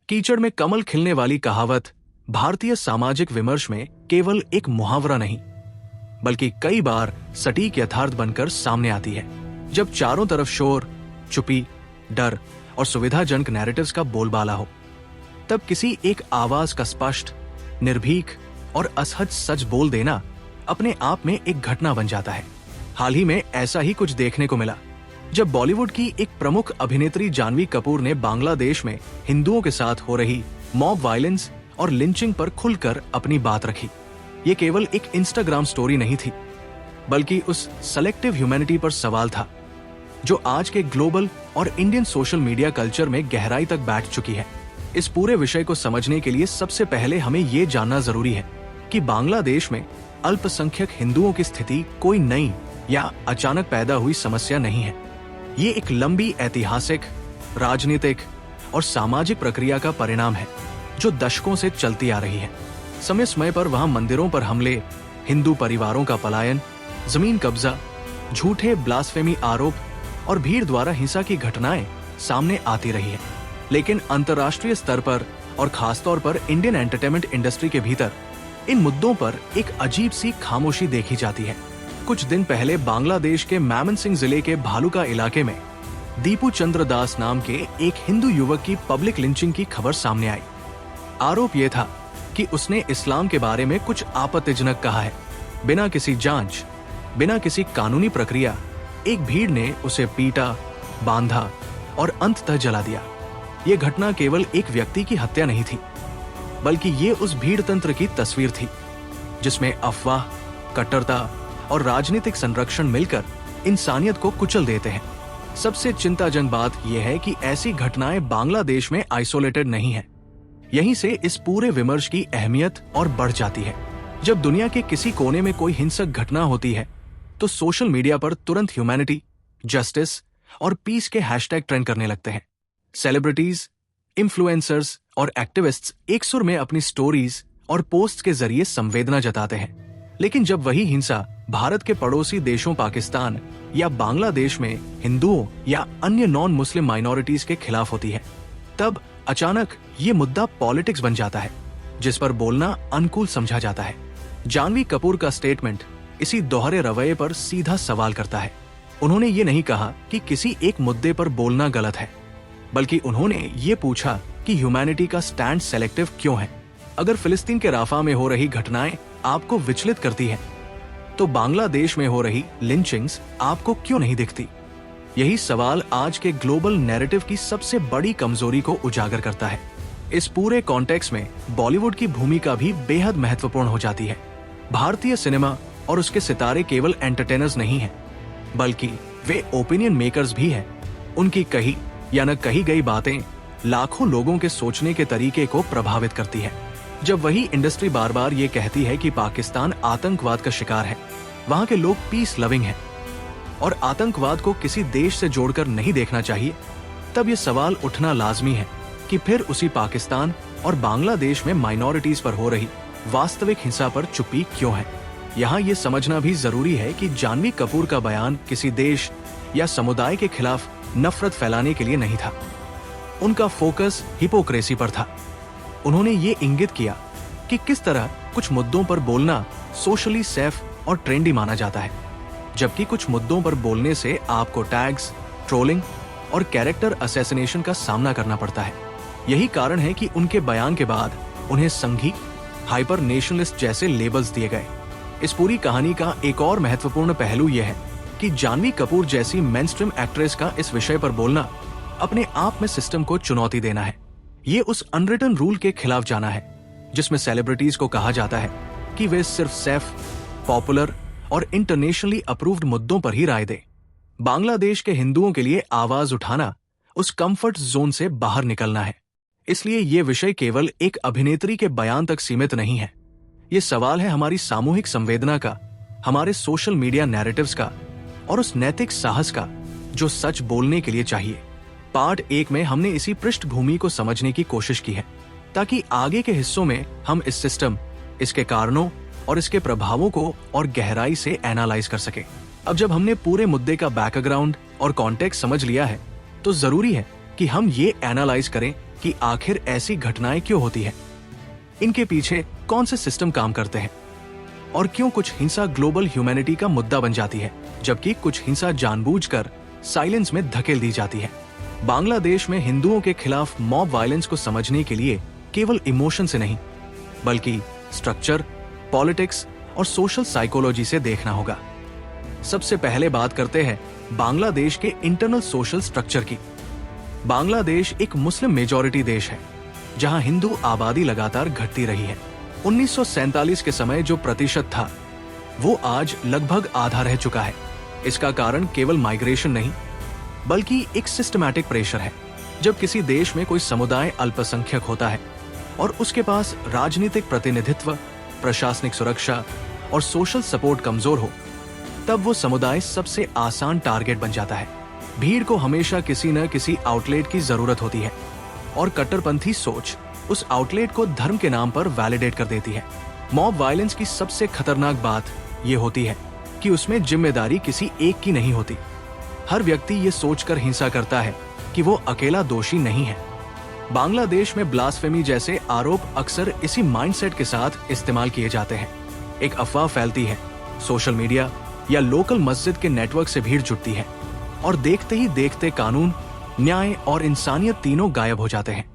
कीचड़ में कमल खिलने वाली कहावत भारतीय सामाजिक विमर्श में केवल एक मुहावरा नहीं, बल्कि कई बार सटीक यथार्थ बनकर सामने आती है। जब चारों तरफ शोर, चुप्पी, डर और सुविधाजनक नैरेटिव्स का बोलबाला हो, तब किसी एक आवाज का स्पष्ट, निर्भीक और असहज सच बोल देना अपने आप में एक घटना बन जाता है। हाल ही में ऐसा ही कुछ देखने को मिला जब बॉलीवुड की एक प्रमुख अभिनेत्री जानवी कपूर ने बांग्लादेश में हिंदुओं के साथ हो रही मॉब वायलेंस और लिंचिंग पर खुलकर अपनी बात रखी। ये केवल एक इंस्टाग्राम स्टोरी नहीं थी, बल्कि उस सेलेक्टिव ह्यूमैनिटी पर सवाल था जो आज के ग्लोबल और इंडियन सोशल मीडिया कल्चर में गहराई तक बैठ चुकी है। इस पूरे विषय को समझने के लिए सबसे पहले हमें ये जानना जरूरी है कि बांग्लादेश में अल्पसंख्यक हिंदुओं की स्थिति कोई नई या अचानक पैदा हुई समस्या नहीं है। ये एक लंबी ऐतिहासिक, राजनीतिक और सामाजिक प्रक्रिया का परिणाम है जो दशकों से चलती आ रही है। समय समय पर वहां मंदिरों पर हमले, हिंदू परिवारों का पलायन, जमीन कब्जा, झूठे ब्लास्फेमी आरोप और भीड़ द्वारा हिंसा की घटनाएं सामने आती रही है। लेकिन अंतर्राष्ट्रीय स्तर पर और खासतौर पर इंडियन एंटरटेनमेंट इंडस्ट्री के भीतर इन मुद्दों पर एक अजीब सी खामोशी देखी जाती है। कुछ दिन पहले बांग्लादेश के मैमनसिंह जिले के भालुका इलाके में दीपू चंद्र दास नाम के एक हिंदू युवक की पब्लिक लिंचिंग की खबर सामने आई। आरोप यह था कि उसने इस्लाम के बारे में कुछ आपत्तिजनक कहा है। बिना किसी जांच, बिना किसी कानूनी प्रक्रिया एक भीड़ ने उसे पीटा, बांधा और अंततः जला दिया। ये घटना केवल एक व्यक्ति की हत्या नहीं थी, बल्कि ये उस भीड़ तंत्र की तस्वीर थी जिसमें अफवाह, कट्टरता और राजनीतिक संरक्षण मिलकर इंसानियत को कुचल देते हैं। सबसे चिंताजनक बात यह है कि ऐसी घटनाएं बांग्लादेश में आइसोलेटेड नहीं है। यहीं से इस पूरे विमर्श की अहमियत और बढ़ जाती है। जब दुनिया के किसी कोने में कोई हिंसक घटना होती है तो सोशल मीडिया पर तुरंत ह्यूमैनिटी, जस्टिस और पीस के हैशटैग ट्रेंड करने लगते हैं। सेलिब्रिटीज, इन्फ्लुएंसर्स और एक्टिविस्ट्स एक सुर में अपनी स्टोरीज और पोस्ट के जरिए संवेदना जताते हैं। लेकिन जब वही हिंसा भारत के पड़ोसी देशों पाकिस्तान या बांग्लादेश में हिंदुओं या अन्य नॉन मुस्लिम माइनॉरिटीज के खिलाफ होती है, तब अचानक ये मुद्दा पॉलिटिक्स बन जाता है जिस पर बोलना अनुकूल समझा जाता है। जानवी कपूर का स्टेटमेंट इसी दोहरे रवैये पर सीधा सवाल करता है। उन्होंने ये नहीं कहा कि किसी एक मुद्दे पर बोलना गलत है, बल्कि उन्होंने ये पूछा कि ह्यूमैनिटी का स्टैंड सेलेक्टिव क्यों है। अगर फिलिस्तीन के राफा में हो रही घटनाएं आपको विचलित करती है, तो बांग्लादेश में हो रही लिंचिंग्स आपको क्यों नहीं दिखती? यही सवाल आज के ग्लोबल नैरेटिव की सबसे बड़ी कमजोरी को उजागर करता है। इस पूरे कॉन्टेक्स्ट में बॉलीवुड की भूमिका भी बेहद महत्वपूर्ण हो जाती है। भारतीय सिनेमा और उसके सितारे केवल एंटरटेनर्स नहीं हैं, बल्कि वे ओपिनियन मेकर्स भी हैं। उनकी कही या न कही गई बातें लाखों लोगों के सोचने के तरीके को प्रभावित करती है। जब वही इंडस्ट्री बार बार ये कहती है कि पाकिस्तान आतंकवाद का शिकार है, वहां के लोग पीस लविंग हैं और आतंकवाद को किसी देश से जोड़कर नहीं देखना चाहिए, तब ये सवाल उठना लाजमी है कि फिर उसी पाकिस्तान और बांग्लादेश में माइनॉरिटीज पर हो रही वास्तविक हिंसा पर चुप्पी क्यों है। यहाँ ये समझना भी जरूरी है कि जानवी कपूर का बयान किसी देश या समुदाय के खिलाफ नफरत फैलाने के लिए नहीं था। उनका फोकस हिपोक्रेसी पर था। उन्होंने ये इंगित किया कि किस तरह कुछ मुद्दों पर बोलना सोशली सेफ और ट्रेंडी माना जाता है, जबकि कुछ मुद्दों पर बोलने से आपको टैग्स, ट्रोलिंग और कैरेक्टर असैसिनेशन का सामना करना पड़ता है। यही कारण है कि उनके बयान के बाद उन्हें संघी, हाइपर नेशनलिस्ट जैसे लेबल्स दिए गए। इस पूरी कहानी का एक और महत्वपूर्ण पहलू यह है कि जानवी कपूर जैसी मेनस्ट्रीम एक्ट्रेस का इस विषय पर बोलना अपने आप में सिस्टम को चुनौती देना है। ये उस अनरिटन रूल के खिलाफ जाना है जिसमें सेलिब्रिटीज को कहा जाता है कि वे सिर्फ सेफ, पॉपुलर और इंटरनेशनली अप्रूव्ड मुद्दों पर ही राय दें। बांग्लादेश के हिंदुओं के लिए आवाज उठाना उस कंफर्ट जोन से बाहर निकलना है। इसलिए ये विषय केवल एक अभिनेत्री के बयान तक सीमित नहीं है। ये सवाल है हमारी सामूहिक संवेदना का, हमारे सोशल मीडिया नैरेटिव्स का और उस नैतिक साहस का जो सच बोलने के लिए चाहिए। पार्ट 1 में हमने इसी पृष्ठभूमि को समझने की कोशिश की है ताकि आगे के हिस्सों में हम इस सिस्टम, इसके कारणों और इसके प्रभावों को और गहराई से एनालाइज कर सके। अब जब हमने पूरे मुद्दे का बैकग्राउंड और कॉन्टेक्स्ट समझ लिया है, तो जरूरी है कि हम ये एनालाइज करें कि आखिर ऐसी घटनाएं क्यों होती हैं, इनके पीछे कौन से सिस्टम काम करते हैं और क्यों कुछ हिंसा ग्लोबल ह्यूमैनिटी का मुद्दा बन जाती है जबकि कुछ हिंसा जानबूझकर साइलेंस में धकेल दी जाती है। बांग्लादेश में हिंदुओं के खिलाफ मॉब वायलेंस को समझने के लिए केवल इमोशन से नहीं बल्कि स्ट्रक्चर, पॉलिटिक्स और सोशल साइकोलॉजी से देखना होगा। सबसे पहले बात करते हैं बांग्लादेश के इंटरनल सोशल स्ट्रक्चर की। बांग्लादेश एक मुस्लिम मेजॉरिटी देश है जहां हिंदू आबादी लगातार घटती रही है। 1947 के समय जो प्रतिशत था वो आज लगभग आधा रह चुका है। इसका कारण केवल माइग्रेशन नहीं बल्कि एक सिस्टमैटिक प्रेशर है। जब किसी देश में कोई समुदाय अल्पसंख्यक होता है और उसके पास राजनीतिक प्रतिनिधित्व, प्रशासनिक सुरक्षा और सोशल सपोर्ट कमजोर हो, तब वो समुदाय सबसे आसान टारगेट बन जाता है। भीड़ को हमेशा किसी न किसी आउटलेट की जरूरत होती है और कट्टरपंथी सोच उस आउटलेट को धर्म के नाम पर वैलिडेट कर देती है। मॉब वायलेंस की सबसे खतरनाक बात ये होती है कि उसमें जिम्मेदारी किसी एक की नहीं होती। हर व्यक्ति ये सोचकर हिंसा करता है कि वो अकेला दोषी नहीं है। बांग्लादेश में ब्लास्फेमी जैसे आरोप अक्सर इसी माइंडसेट के साथ इस्तेमाल किए जाते हैं। एक अफवाह फैलती है, सोशल मीडिया या लोकल मस्जिद के नेटवर्क से भीड़ जुटती है और देखते ही देखते कानून, न्याय और इंसानियत तीनों गायब हो जाते हैं।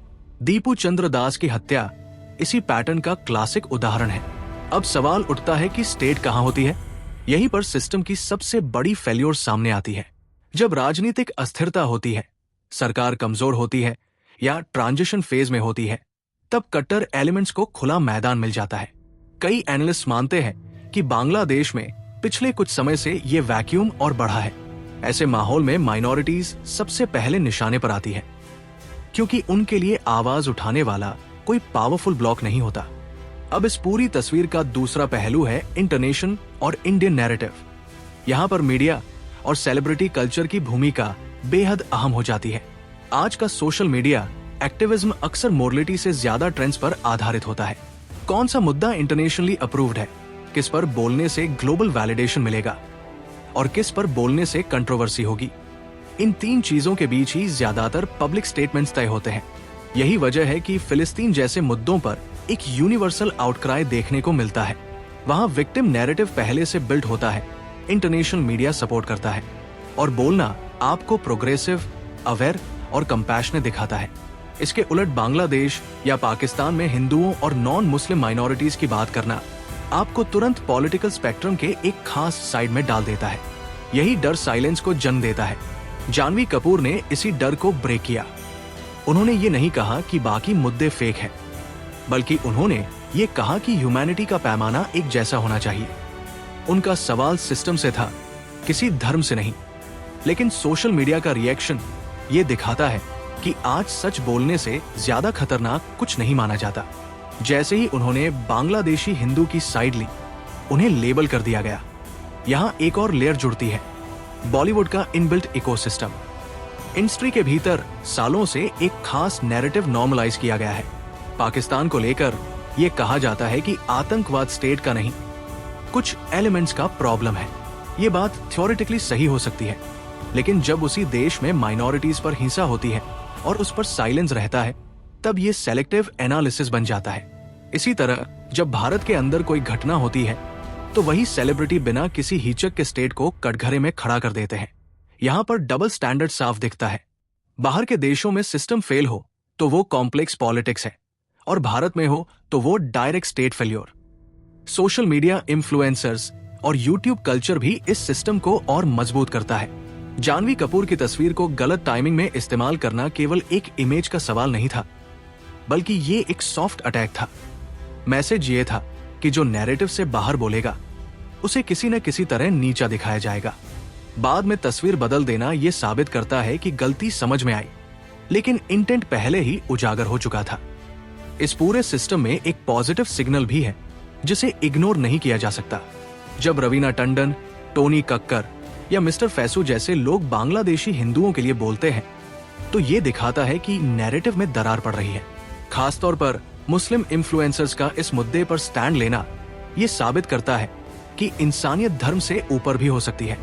दीपू चंद्र दास की हत्या इसी पैटर्न का क्लासिक उदाहरण है। अब सवाल उठता है कि स्टेट कहां होती है? यहीं पर सिस्टम की सबसे बड़ी फेल्योर सामने आती है। जब राजनीतिक अस्थिरता होती है, सरकार कमजोर होती है या ट्रांजिशन फेज में होती है, तब कट्टर एलिमेंट्स को खुला मैदान मिल जाता है। कई एनालिस्ट मानते हैं कि बांग्लादेश में पिछले कुछ समय से ये वैक्यूम और बढ़ा है। ऐसे माहौल में माइनॉरिटीज सबसे पहले निशाने पर आती है क्योंकि उनके लिए आवाज उठाने वाला कोई पावरफुल ब्लॉक नहीं होता। अब इस पूरी तस्वीर का दूसरा पहलू है इंटरनेशन और इंडियन नैरेटिव। यहाँ पर मीडिया और सेलिब्रिटी कल्चर की भूमिका बेहद अहम हो जाती है। आज का सोशल मीडिया एक्टिविज्म अक्सर मोरलिटी से ज्यादा ट्रेंड्स पर आधारित होता है। कौन सा मुद्दा इंटरनेशनली अप्रूव्ड है, किस पर बोलने से ग्लोबल वैलिडेशन मिलेगा और किस पर बोलने से कंट्रोवर्सी होगी। इन तीन चीजों के बीच ही ज्यादातर पब्लिक स्टेटमेंट्स तय होते हैं। यही वजह है कि फिलिस्तीन जैसे मुद्दों पर एक यूनिवर्सल आउटक्राई देखने को मिलता है। वहां विक्टिम नैरेटिव पहले से बिल्ट होता है, इंटरनेशनल मीडिया सपोर्ट करता है और बोलना आपको प्रोग्रेसिव, अवेयर और कंपैशनेट दिखाता है। इसके उलट बांग्लादेश या पाकिस्तान में हिंदुओं और नॉन मुस्लिम माइनॉरिटीज की बात करना आपको तुरंत पॉलिटिकल स्पेक्ट्रम के एक खास साइड में डाल देता है। यही डर साइलेंस को जन्म देता है। जानवी कपूर ने इसी डर को ब्रेक किया। उन्होंने ये नहीं कहा कि बाकी मुद्दे फेक हैं, बल्कि उन्होंने ये कहा कि ह्यूमैनिटी का पैमाना एक जैसा होना चाहिए। उनका सवाल सिस्टम से था, किसी धर्म से नहीं। लेकिन सोशल मीडिया का रिएक्शन ये दिखाता है कि आज सच बोलने से ज्यादा खतरनाक कुछ नहीं माना जाता। जैसे ही उन्होंने बांग्लादेशी हिंदू की साइड ली, उन्हें लेबल कर दिया गया। यहाँ एक और लेयर जुड़ती है, बॉलीवुड का इनबिल्ट इकोसिस्टम। इंडस्ट्री के भीतर सालों से एक खास नैरेटिव नॉर्मलाइज किया गया है। पाकिस्तान को लेकर यह कहा जाता है कि आतंकवाद स्टेट का नहीं, कुछ एलिमेंट्स का प्रॉब्लम है। ये बात थ्योरेटिकली सही हो सकती है, लेकिन जब उसी देश में माइनॉरिटीज पर हिंसा होती है और उस पर साइलेंस रहता है, तब ये सेलेक्टिव एनालिसिस बन जाता है। इसी तरह जब भारत के अंदर कोई घटना होती है तो वही सेलिब्रिटी बिना किसी हिचक के स्टेट को कटघरे में खड़ा कर देते हैं। यहाँ पर डबल स्टैंडर्ड साफ दिखता है। बाहर के देशों में सिस्टम फेल हो तो वो कॉम्प्लेक्स पॉलिटिक्स है और भारत में हो तो वो direct state failure. Social media, influencers और यूट्यूब कल्चर भी इस सिस्टम को और मजबूत करता है। जानवी कपूर की तस्वीर को गलत टाइमिंग में इस्तेमाल करना केवल एक इमेज का सवाल नहीं था, बल्कि ये एक सॉफ्ट अटैक था। मैसेज ये था कि जो नैरेटिव से बाहर बोलेगा उसे किसी न किसी तरह नीचा दिखाया जाएगा। बाद में तस्वीर बदल देना ये साबित करता है कि गलती समझ में आई, लेकिन इंटेंट पहले ही उजागर हो चुका था। इस पूरे सिस्टम में एक पॉजिटिव सिग्नल भी है जिसे इग्नोर नहीं किया जा सकता। जब रवीना टंडन, टोनी कक्कर या मिस्टर फैसू जैसे लोग बांग्लादेशी हिंदुओं के लिए बोलते हैं तो ये दिखाता है कि नैरेटिव में दरार पड़ रही है। खासतौर पर मुस्लिम इन्फ्लुएंसर्स का इस मुद्दे पर स्टैंड लेना ये साबित करता है कि इंसानियत धर्म से ऊपर भी हो सकती है।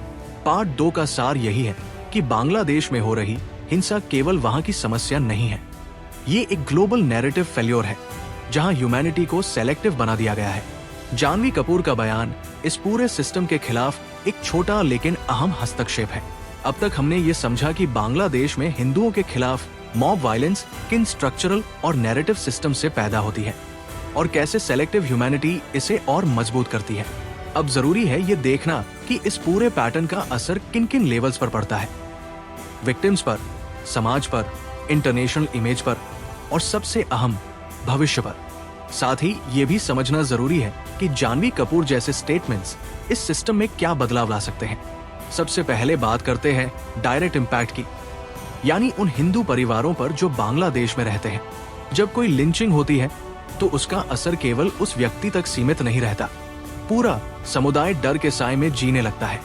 पार्ट 2 का सार यही है कि बांग्लादेश में हो रही हिंसा केवल वहां की समस्या नहीं है, ये एक ग्लोबल नैरेटिव फेल्योर है जहां ह्यूमैनिटी को सेलेक्टिव बना दिया गया है। जानवी कपूर का बयान इस पूरे सिस्टम के खिलाफ एक छोटा लेकिन अहम हस्तक्षेप है। अब तक हमने ये समझा कि बांग्लादेश में हिंदुओं के खिलाफ मॉब वायलेंस किन स्ट्रक्चरल और नैरेटिव सिस्टम से पैदा होती है और कैसे सेलेक्टिव ह्यूमैनिटी इसे और मजबूत करती है। अब जरूरी है ये देखना कि इस पूरे पैटर्न का असर किन किन लेवल्स पर पड़ता है, विक्टिम्स पर, समाज पर, इंटरनेशनल इमेज पर और सबसे अहम भविष्य पर। साथ ही ये भी समझना जरूरी है कि जानवी कपूर जैसे स्टेटमेंट्स इस सिस्टम में क्या बदलाव ला सकते हैं। सबसे पहले बात करते हैं डायरेक्ट इम्पैक्ट की, यानी उन हिंदू परिवारों पर जो बांग्लादेश में रहते हैं। जब कोई लिंचिंग होती है तो उसका असर केवल उस व्यक्ति तक सीमित नहीं रहता, पूरा समुदाय डर के साए में जीने लगता है।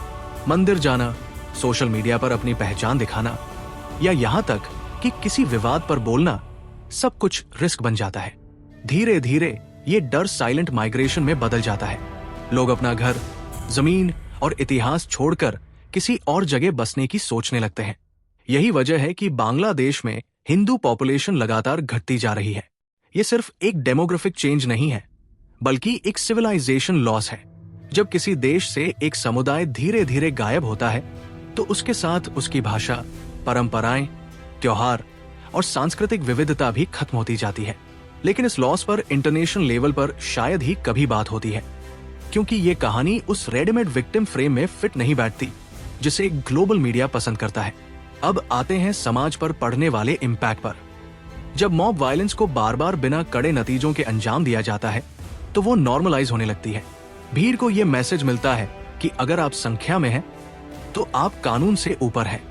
मंदिर जाना, सोशल मीडिया पर अपनी पहचान दिखाना या यहाँ तक कि किसी विवाद पर बोलना, सब कुछ रिस्क बन जाता है। धीरे धीरे ये डर साइलेंट माइग्रेशन में बदल जाता है। लोग अपना घर, जमीन और इतिहास छोड़कर किसी और जगह बसने की सोचने लगते हैं। यही वजह है कि बांग्लादेश में हिंदू पॉपुलेशन लगातार घटती जा रही है। ये सिर्फ एक डेमोग्राफिक चेंज नहीं है, बल्कि एक सिविलाइजेशन लॉस है। जब किसी देश से एक समुदाय धीरे धीरे गायब होता है तो उसके साथ उसकी भाषा, परंपराएं, त्योहार और सांस्कृतिक विविधता भी खत्म होती जाती है। लेकिन इस लॉस पर इंटरनेशनल लेवल पर शायद ही कभी बात होती है, क्योंकि ये कहानी उस रेडीमेड विक्टिम फ्रेम में फिट नहीं बैठती जिसे ग्लोबल मीडिया पसंद करता है। अब आते हैं समाज पर पड़ने वाले इम्पैक्ट पर। जब मॉब वायलेंस को बार बार बिना कड़े नतीजों के अंजाम दिया जाता है तो वो नॉर्मलाइज होने लगती है। भीड़ को ये मैसेज मिलता है कि अगर आप संख्या में हैं तो आप कानून से ऊपर हैं।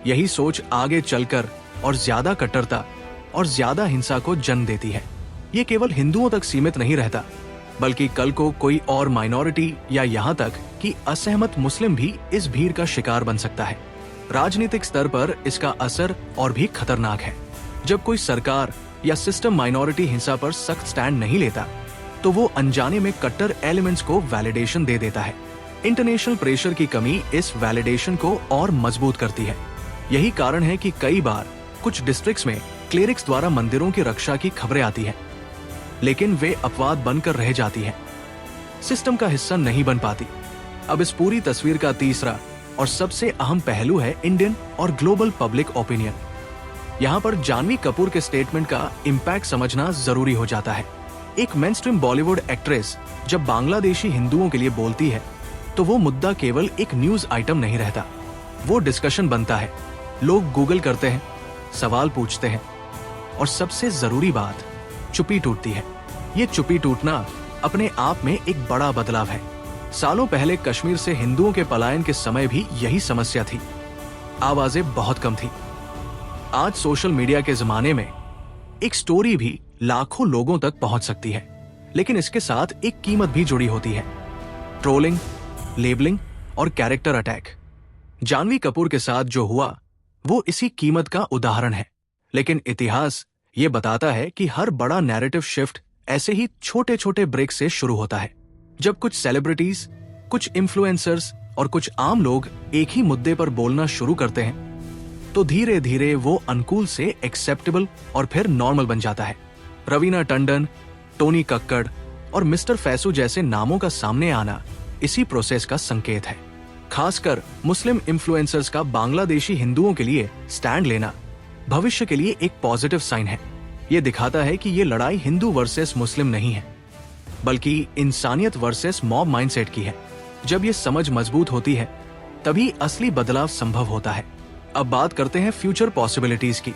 यही सोच आगे चलकर और ज्यादा कट्टरता और ज्यादा हिंसा को जन्म देती है। ये केवल हिंदुओं तक सीमित नहीं रहता, बल्कि कल को कोई और माइनॉरिटी या यहाँ तक कि असहमत मुस्लिम भी इस भीड़ का शिकार बन सकता है। राजनीतिक स्तर पर इसका असर और भी खतरनाक है। जब कोई सरकार या सिस्टम माइनॉरिटी हिंसा पर सख्त स्टैंड नहीं लेता तो वो अनजाने में कट्टर एलिमेंट्स को वैलिडेशन दे देता है। इंटरनेशनल प्रेशर की कमी इस वैलिडेशन को और मजबूत करती है। यही कारण है कि कई बार कुछ डिस्ट्रिक्ट्स में क्लेरिक्स द्वारा मंदिरों की रक्षा की खबरें आती हैं, लेकिन वे अपवाद बनकर रह जाती हैं, सिस्टम का हिस्सा नहीं बन पाती। अब इस पूरी तस्वीर का तीसरा और सबसे अहम पहलू है इंडियन और ग्लोबल पब्लिक ओपिनियन। यहाँ पर जानवी कपूर के स्टेटमेंट का इम्पैक्ट समझना जरूरी हो जाता है। एक मेनस्ट्रीम बॉलीवुड एक्ट्रेस जब बांग्लादेशी हिंदुओं के लिए बोलती है तो वो मुद्दा केवल एक न्यूज आइटम नहीं रहता, वो डिस्कशन बनता है। लोग गूगल करते हैं, सवाल पूछते हैं और सबसे जरूरी बात, चुप्पी टूटती है। ये चुप्पी टूटना अपने आप में एक बड़ा बदलाव है। सालों पहले कश्मीर से हिंदुओं के पलायन के समय भी यही समस्या थी, आवाजें बहुत कम थी। आज सोशल मीडिया के जमाने में एक स्टोरी भी लाखों लोगों तक पहुंच सकती है, लेकिन इसके साथ एक कीमत भी जुड़ी होती है, ट्रोलिंग, लेबलिंग और कैरेक्टर अटैक। जानवी कपूर के साथ जो हुआ वो इसी कीमत का उदाहरण है। लेकिन इतिहास ये बताता है कि हर बड़ा नैरेटिव शिफ्ट ऐसे ही छोटे छोटे ब्रेक से शुरू होता है। जब कुछ सेलिब्रिटीज, कुछ इन्फ्लुएंसर्स और कुछ आम लोग एक ही मुद्दे पर बोलना शुरू करते हैं तो धीरे धीरे वो अनुकूल से एक्सेप्टेबल और फिर नॉर्मल बन जाता है। रवीना टंडन, टोनी कक्कड़ और मिस्टर फैसू जैसे नामों का सामने आना इसी प्रोसेस का संकेत है। खासकर मुस्लिम इन्फ्लुएंसर्स का बांग्लादेशी हिंदुओं के लिए स्टैंड लेना भविष्य के लिए एक पॉजिटिव साइन है। ये दिखाता है कि ये लड़ाई हिंदू वर्सेस मुस्लिम नहीं है, बल्कि इंसानियत वर्सेस मॉब माइंडसेट की है। जब ये समझ मजबूत होती है तभी असली बदलाव संभव होता है। अब बात करते हैं फ्यूचर पॉसिबिलिटीज की।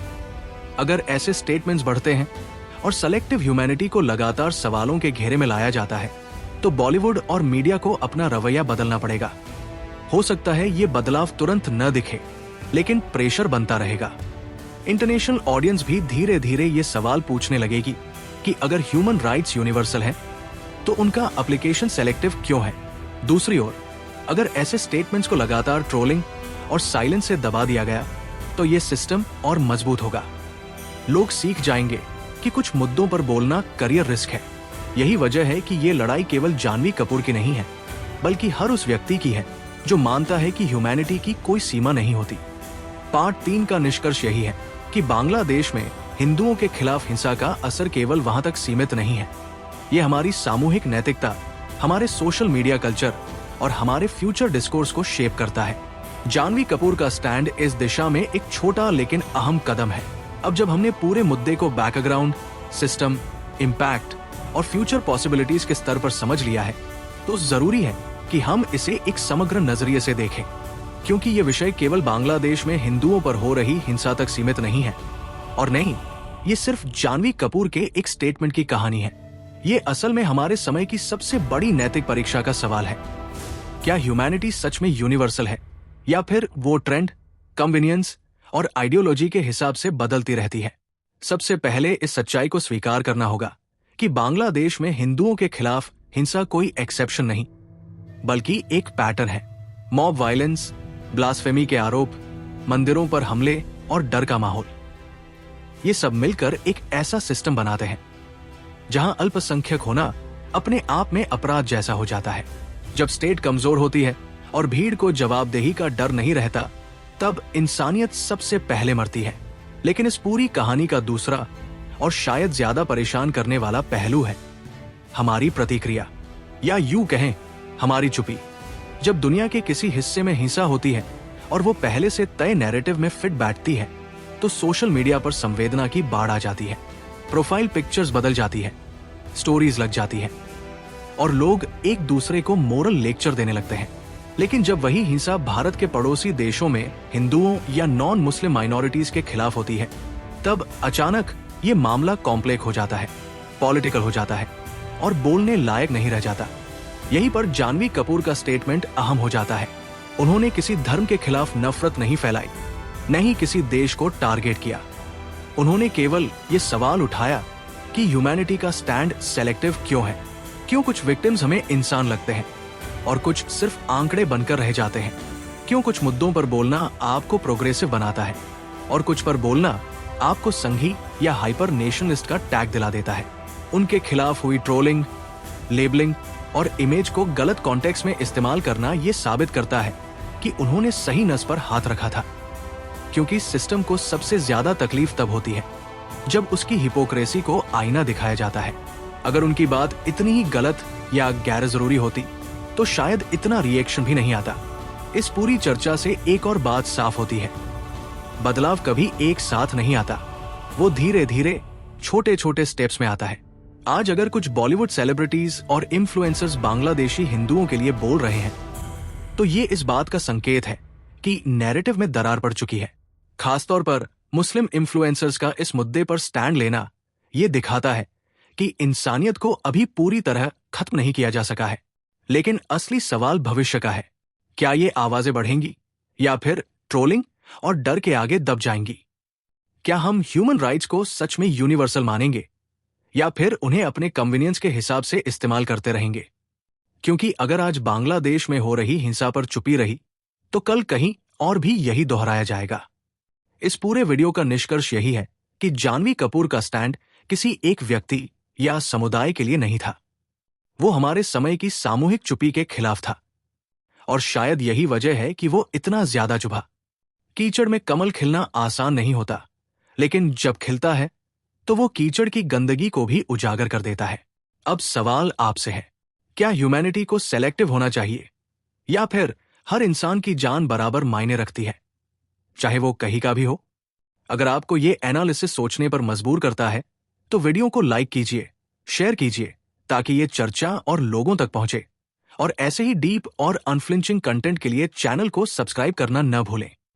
अगर ऐसे स्टेटमेंट्स बढ़ते हैं और सेलेक्टिव ह्यूमैनिटी को लगातार सवालों के घेरे में लाया जाता है तो बॉलीवुड और मीडिया को अपना रवैया बदलना पड़ेगा। हो सकता है ये बदलाव तुरंत न दिखे, लेकिन प्रेशर बनता रहेगा। इंटरनेशनल ऑडियंस भी धीरे धीरे ये सवाल पूछने लगेगी कि अगर ह्यूमन राइट्स यूनिवर्सल है तो उनका एप्लीकेशन सेलेक्टिव क्यों है। दूसरी ओर अगर ऐसे स्टेटमेंट्स को लगातार ट्रोलिंग और साइलेंस से दबा दिया गया तो ये सिस्टम और मजबूत होगा। लोग सीख जाएंगे कि कुछ मुद्दों पर बोलना करियर रिस्क है। यही वजह है कि ये लड़ाई केवल जानवी कपूर की नहीं है, बल्कि हर उस व्यक्ति की है जो मानता है कि ह्यूमैनिटी की कोई सीमा नहीं होती। पार्ट 3 का निष्कर्ष यही है कि बांग्लादेश में हिंदुओं के खिलाफ हिंसा का असर केवल वहां तक सीमित नहीं है। ये हमारी सामूहिक नैतिकता, हमारे सोशल मीडिया कल्चर और हमारे फ्यूचर डिस्कोर्स को शेप करता है। जानवी कपूर का स्टैंड इस दिशा में एक छोटा लेकिन अहम कदम है। अब जब हमने पूरे मुद्दे को बैकग्राउंड, सिस्टम, इम्पैक्ट और फ्यूचर पॉसिबिलिटीज के स्तर पर समझ लिया है, तो जरूरी है कि हम इसे एक समग्र नजरिए से देखें, क्योंकि ये विषय केवल बांग्लादेश में हिंदुओं पर हो रही हिंसा तक सीमित नहीं है। और नहीं, ये सिर्फ जानवी कपूर के एक स्टेटमेंट की कहानी है। ये असल में हमारे समय की सबसे बड़ी नैतिक परीक्षा का सवाल है। क्या ह्यूमैनिटी सच में यूनिवर्सल है, या फिर वो ट्रेंड, कन्वीनियंस और आइडियोलॉजी के हिसाब से बदलती रहती है? सबसे पहले इस सच्चाई को स्वीकार करना होगा कि बांग्लादेश में हिंदुओं के खिलाफ हिंसा कोई एक्सेप्शन नहीं, बल्कि एक पैटर्न है। मॉब वायलेंस, ब्लास्फेमी के आरोप, मंदिरों पर हमले और डर का माहौल, ये सब मिलकर एक ऐसा सिस्टम बनाते हैं जहां अल्पसंख्यक होना अपने आप में अपराध जैसा हो जाता है। जब स्टेट कमजोर होती है और भीड़ को जवाबदेही का डर नहीं रहता, तब इंसानियत सबसे पहले मरती है। लेकिन इस पूरी कहानी का दूसरा और शायद ज्यादा परेशान करने वाला पहलू है हमारी प्रतिक्रिया, या यूं कहें हमारी चुप्पी। जब दुनिया के किसी हिस्से में हिंसा होती है और वो पहले से तय नैरेटिव में फिट बैठती है, तो सोशल मीडिया पर संवेदना की बाढ़ आ जाती है। प्रोफाइल पिक्चर्स बदल जाती है, स्टोरीज लग जाती है और लोग एक दूसरे को मोरल लेक्चर देने लगते हैं। लेकिन जब वही हिंसा भारत के पड़ोसी देशों में हिंदुओं या नॉन मुस्लिम माइनॉरिटीज के खिलाफ होती है, तब अचानक ये मामला कॉम्प्लेक्स हो जाता है, पॉलिटिकल हो जाता है और बोलने लायक नहीं रह जाता। यहीं पर जानवी कपूर का स्टेटमेंट अहम हो जाता है। उन्होंने किसी धर्म के खिलाफ नफरत नहीं फैलाई, नहीं किसी देश को टारगेट किया। उन्होंने केवल ये सवाल उठाया कि ह्यूमैनिटी का स्टैंड सेलेक्टिव क्यों है? क्यों कुछ विक्टिम्स हमें इंसान लगते हैं और कुछ सिर्फ आंकड़े बनकर रह जाते हैं? क्यों कुछ मुद्दों पर बोलना आपको प्रोग्रेसिव बनाता है और कुछ पर बोलना आपको संघी या हाइपर नेशनलिस्ट का टैग दिला देता है? उनके खिलाफ हुई ट्रोलिंग, लेबलिंग और इमेज को गलत कॉन्टेक्स्ट में इस्तेमाल करना ये साबित करता है कि उन्होंने सही नस पर हाथ रखा था। क्योंकि सिस्टम को सबसे ज्यादा तकलीफ तब होती है जब उसकी हिपोक्रेसी को आईना दिखाया जाता है। अगर उनकी बात इतनी ही गलत या गैर जरूरी होती, तो शायद इतना रिएक्शन भी नहीं आता। इस पूरी चर्चा से एक और बात साफ होती है, बदलाव कभी एक साथ नहीं आता, वो धीरे धीरे छोटे छोटे स्टेप्स में आता है। आज अगर कुछ बॉलीवुड सेलिब्रिटीज और इन्फ्लुएंसर्स बांग्लादेशी हिंदुओं के लिए बोल रहे हैं, तो ये इस बात का संकेत है कि नैरेटिव में दरार पड़ चुकी है। खासतौर पर मुस्लिम इन्फ्लुएंसर्स का इस मुद्दे पर स्टैंड लेना ये दिखाता है कि इंसानियत को अभी पूरी तरह खत्म नहीं किया जा सका है। लेकिन असली सवाल भविष्य का है। क्या ये आवाजें बढ़ेंगी या फिर ट्रोलिंग और डर के आगे दब जाएंगी? क्या हम ह्यूमन राइट्स को सच में यूनिवर्सल मानेंगे या फिर उन्हें अपने कन्वीनियंस के हिसाब से इस्तेमाल करते रहेंगे? क्योंकि अगर आज बांग्लादेश में हो रही हिंसा पर चुपी रही, तो कल कहीं और भी यही दोहराया जाएगा। इस पूरे वीडियो का निष्कर्ष यही है कि जानवी कपूर का स्टैंड किसी एक व्यक्ति या समुदाय के लिए नहीं था, वो हमारे समय की सामूहिक चुप्पी के खिलाफ था। और शायद यही वजह है कि वो इतना ज्यादा चुभा। कीचड़ में कमल खिलना आसान नहीं होता, लेकिन जब खिलता है तो वो कीचड़ की गंदगी को भी उजागर कर देता है। अब सवाल आपसे है, क्या ह्यूमैनिटी को सेलेक्टिव होना चाहिए या फिर हर इंसान की जान बराबर मायने रखती है, चाहे वो कहीं का भी हो? अगर आपको ये एनालिसिस सोचने पर मजबूर करता है, तो वीडियो को लाइक कीजिए, शेयर कीजिए, ताकि ये चर्चा और लोगों तक पहुंचे। और ऐसे ही डीप और अनफ्लिंचिंग कंटेंट के लिए चैनल को सब्सक्राइब करना न भूलें।